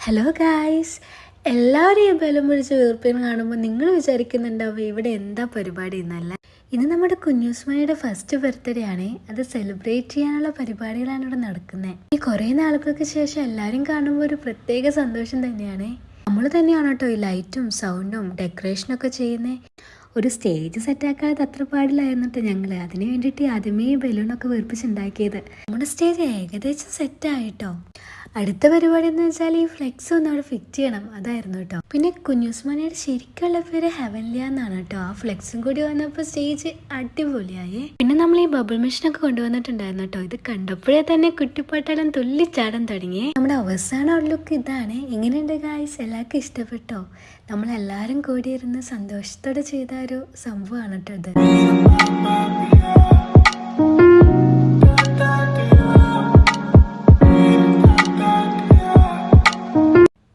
Hello guys, എല്ലാവരും ഈ ബലം പിടിച്ച വീർപ്പിന് കാണുമ്പോൾ നിങ്ങൾ വിചാരിക്കുന്നുണ്ടാവും ഇവിടെ എന്താ പരിപാടി എന്നല്ല. ഇന്ന് നമ്മുടെ കുഞ്ഞൂസ്മയുടെ ഫസ്റ്റ് ബർത്ത്ഡേ ആണ്. അത് സെലിബ്രേറ്റ് ചെയ്യാനുള്ള പരിപാടികളാണ് ഇവിടെ നടക്കുന്നത്. ഈ കുറേ നാളുകൾക്ക് ശേഷം എല്ലാവരും കാണുമ്പോൾ ഒരു പ്രത്യേക സന്തോഷം തന്നെയാണ്. നമ്മൾ തന്നെയാണ് കേട്ടോ ഈ ലൈറ്റും സൗണ്ടും ഡെക്കറേഷനും ഒക്കെ ചെയ്യുന്നത്. ഒരു സ്റ്റേജ് സെറ്റാക്കാതെ അത്ര പാടില്ലായിരുന്നിട്ട് ഞങ്ങൾ അതിന് വേണ്ടിയിട്ട് ആദ്യമേ ബലൂണൊക്കെ വീർപ്പിച്ചുണ്ടാക്കിയത്. നമ്മുടെ സ്റ്റേജ് ഏകദേശം സെറ്റായിട്ടോ. അടുത്ത പരിപാടി എന്ന് വെച്ചാൽ ഈ ഫ്ലെക്സ് ഒന്ന് അവിടെ ഫിറ്റ് ചെയ്യണം, അതായിരുന്നു കേട്ടോ. പിന്നെ കുഞ്ഞുസ്മാനിയുടെ ശരിക്കുള്ള പേര് ഹെവൻലിയ എന്നാണ് കേട്ടോ. ആ ഫ്ലെക്സും കൂടി വന്നപ്പോൾ സ്റ്റേജ് അടിപൊളിയായേ. പിന്നെ നമ്മൾ ഈ ബബിൾ മെഷീനൊക്കെ കൊണ്ടുവന്നിട്ടുണ്ടായിരുന്നു കേട്ടോ. ഇത് കണ്ടപ്പോഴേ തന്നെ കുട്ടിപ്പാട്ടെല്ലാം തുള്ളിച്ചാടാൻ തുടങ്ങിയേ. നമ്മുടെ അവസാന ലുക്ക് ഇതാണ്. എങ്ങനെയുണ്ട് ഗായ്സ്? എല്ലാവർക്കും ഇഷ്ടപ്പെട്ടോ? നമ്മളെല്ലാവരും കൂടിയിരുന്ന് സന്തോഷത്തോടെ ചെയ്ത ഒരു സംഭവമാണ് കേട്ടോ ഇത്.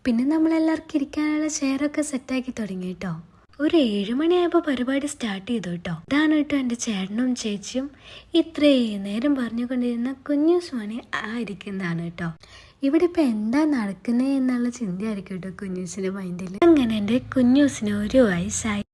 പിന്നെ നമ്മളെല്ലാവർക്കും ഇരിക്കാനുള്ള ചെയറൊക്കെ സെറ്റാക്കി തുടങ്ങി കേട്ടോ. ഒരു 7 മണിയായപ്പോൾ പരിപാടി സ്റ്റാർട്ട് ചെയ്തു കേട്ടോ. ഇതാണ് കേട്ടോ എൻ്റെ ചേട്ടനും ചേച്ചിയും ഇത്രയും നേരം പറഞ്ഞുകൊണ്ടിരുന്ന കുഞ്ഞൂസ്മാനെ ഇരിക്കുന്നതാണ് കേട്ടോ. ഇവിടെ ഇപ്പം എന്താ നടക്കുന്നത് എന്നുള്ള ചിന്തയായിരിക്കും കേട്ടോ കുഞ്ഞൂസിൻ്റെ മൈൻഡിൽ. അങ്ങനെ എൻ്റെ കുഞ്ഞൂസിന് 1 വയസ്സായി.